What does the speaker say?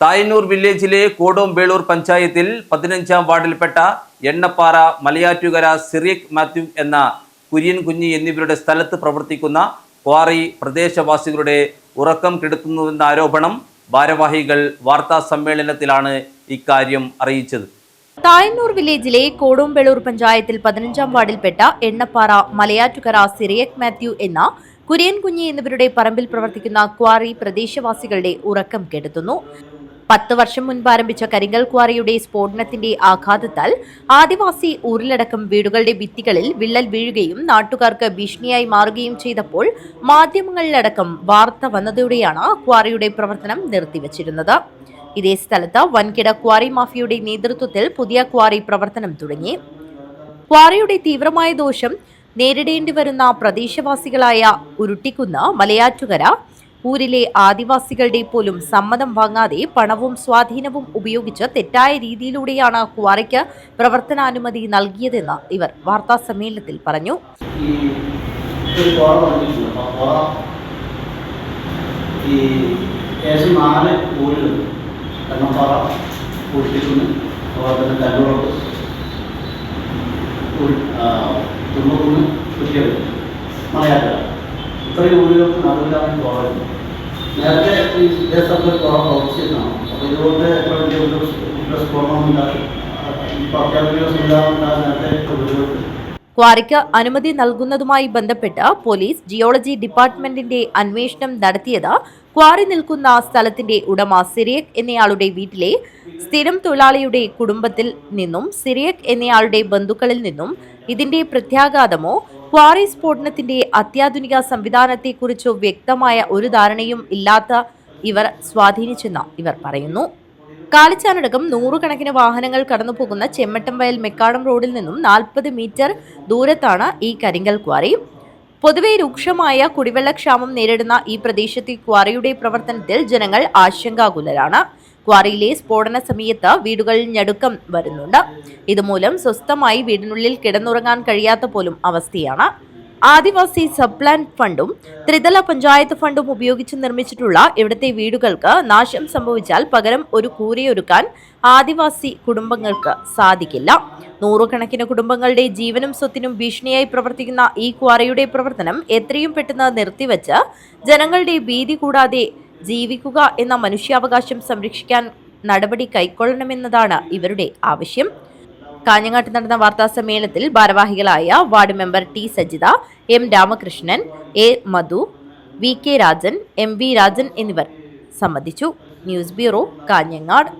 തായന്നൂർ വില്ലേജിലെ കോടോംബേളൂർ പഞ്ചായത്തിൽ 15-ാം വാർഡിൽപ്പെട്ട എണ്ണപ്പാറ മലയാറ്റുകര സിറിയക് മാത്യു എന്ന കുര്യൻ കുഞ്ഞി എന്നിവരുടെ സ്ഥലത്ത് പ്രവർത്തിക്കുന്ന ക്വാറി പ്രദേശവാസികളുടെ ഉറക്കം കെടുത്തുന്നുവെന്ന ആരോപണം ഭാരവാഹികൾ വാർത്താ സമ്മേളനത്തിലാണ് ഇക്കാര്യം അറിയിച്ചത്. തായന്നൂർ വില്ലേജിലെ കോടോംബേളൂർ പഞ്ചായത്തിൽ 15-ാം വാർഡിൽപ്പെട്ട എണ്ണപ്പാറ മലയാറ്റുകര സിറിയക് മാത്യു എന്ന കുര്യൻ കുഞ്ഞി എന്നിവരുടെ പറമ്പിൽ പ്രവർത്തിക്കുന്ന ക്വാറി പ്രദേശവാസികളുടെ ഉറക്കം കെടുത്തുന്നു. 10 വർഷം മുൻപ് ആരംഭിച്ച കരിങ്കൽ ക്വാറിയുടെ സ്ഫോടനത്തിന്റെ ആഘാതത്താൽ ആദിവാസി ഊരിലടക്കം വീടുകളുടെ ഭിത്തികളിൽ വിള്ളൽ വീഴുകയും നാട്ടുകാർക്ക് ഭീഷണിയായി മാറുകയും ചെയ്തപ്പോൾ മാധ്യമങ്ങളിലടക്കം വാർത്ത വന്നതോടെയാണ് ക്വാറിയുടെ പ്രവർത്തനം നിർത്തിവച്ചിരുന്നത്. ഇതേ സ്ഥലത്ത് വൻകിട ക്വാറി മാഫിയയുടെ നേതൃത്വത്തിൽ പുതിയ ക്വാറി പ്രവർത്തനം തുടങ്ങി. ക്വാറിയുടെ തീവ്രമായ ദോഷം നേരിടേണ്ടി വരുന്ന പ്രദേശവാസികളായ ഉരുട്ടിക്കുന്ന് മലയാറ്റുകര ഊരിലെ ആദിവാസികളുടെ പോലും സമ്മതം വാങ്ങാതെ പണവും സ്വാധീനവും ഉപയോഗിച്ച് തെറ്റായ രീതിയിലൂടെയാണ് ക്വാറിക്ക് പ്രവർത്തനാനുമതി നൽകിയതെന്ന് ഇവർ വാർത്താ സമ്മേളനത്തിൽ പറഞ്ഞു. ഇത്രയും ഊരുകൾക്ക് നടുവിലാണ് കുറവ്. നേരത്തെ ഈ ദേശത്തൊക്കെ കുറവ് പ്രവർത്തിച്ചിരുന്നതാണ്. അപ്പോൾ ഇതുകൊണ്ട് എത്ര വലിയ സ്ഫോടനമുണ്ടാകും ഇപ്പോൾ അത്യാധുനിക സംവിധാനം നേരത്തെ ഊരുകൾക്ക്. ക്വാറിക്ക് അനുമതി നൽകുന്നതുമായി ബന്ധപ്പെട്ട് പോലീസ് ജിയോളജി ഡിപ്പാർട്ട്മെന്റിന്റെ അന്വേഷണം നടത്തിയത് ക്വാറി നിൽക്കുന്ന സ്ഥലത്തിന്റെ ഉടമ സിറിയക് എന്നയാളുടെ വീട്ടിലെ സ്ഥിരം തൊഴിലാളിയുടെ കുടുംബത്തിൽ നിന്നും സിറിയക് എന്നയാളുടെ ബന്ധുക്കളിൽ നിന്നും ഇതിന്റെ പ്രത്യാഘാതമോ ക്വാറി സ്ഫോടനത്തിന്റെ അത്യാധുനിക സംവിധാനത്തെക്കുറിച്ചോ വ്യക്തമായ ഒരു ധാരണയും ഇല്ലാത്ത ഇവർ സ്വാധീനിച്ചെന്ന് ഇവർ പറയുന്നു. കാലിച്ചാനടക്കം 100 കണക്കിന് വാഹനങ്ങൾ കടന്നുപോകുന്ന ചെമ്മട്ടം വയൽ മെക്കാടം റോഡിൽ നിന്നും 40 മീറ്റർ ദൂരത്താണ് ഈ കരിങ്കൽ ക്വാറി. പൊതുവെ രൂക്ഷമായ കുടിവെള്ളക്ഷാമം നേരിടുന്ന ഈ പ്രദേശത്തെ ക്വാറിയുടെ പ്രവർത്തനത്തിൽ ജനങ്ങൾ ആശങ്കാകുലരാണ്. ക്വാറിയിലെ സ്ഫോടന സമയത്ത് വീടുകളിൽ ഞടുക്കം വരുന്നുണ്ട്. ഇതുമൂലം സ്വസ്ഥമായി വീടിനുള്ളിൽ കിടന്നുറങ്ങാൻ കഴിയാത്ത പോലും അവസ്ഥയാണ്. ആദിവാസി സബ് പ്ലാൻ ഫണ്ടും ത്രിതല പഞ്ചായത്ത് ഫണ്ടും ഉപയോഗിച്ച് നിർമ്മിച്ചിട്ടുള്ള ഇവിടുത്തെ വീടുകൾക്ക് നാശം സംഭവിച്ചാൽ പകരം ഒരു കൂരയൊരുക്കാൻ ആദിവാസി കുടുംബങ്ങൾക്ക് സാധിക്കില്ല. 100 കണക്കിന് കുടുംബങ്ങളുടെ ജീവനും സ്വത്തിനും ഭീഷണിയായി പ്രവർത്തിക്കുന്ന ഈ ക്വാറിയുടെ പ്രവർത്തനം എത്രയും പെട്ടെന്ന് നിർത്തിവെച്ച് ജനങ്ങളുടെ ഭീതി കൂടാതെ ജീവിക്കുക എന്ന മനുഷ്യാവകാശം സംരക്ഷിക്കാൻ നടപടി കൈക്കൊള്ളണമെന്നതാണ് ഇവരുടെ ആവശ്യം. കാഞ്ഞങ്ങാട്ട് നടന്ന വാർത്താ സമ്മേളനത്തിൽ ഭാരവാഹികളായ ward member T Sajitha, M Ramakrishnan, A Madhu, V K Rajan, M V Rajan എന്നിവർ സംബന്ധിച്ചു. News bureau, Kanhangad.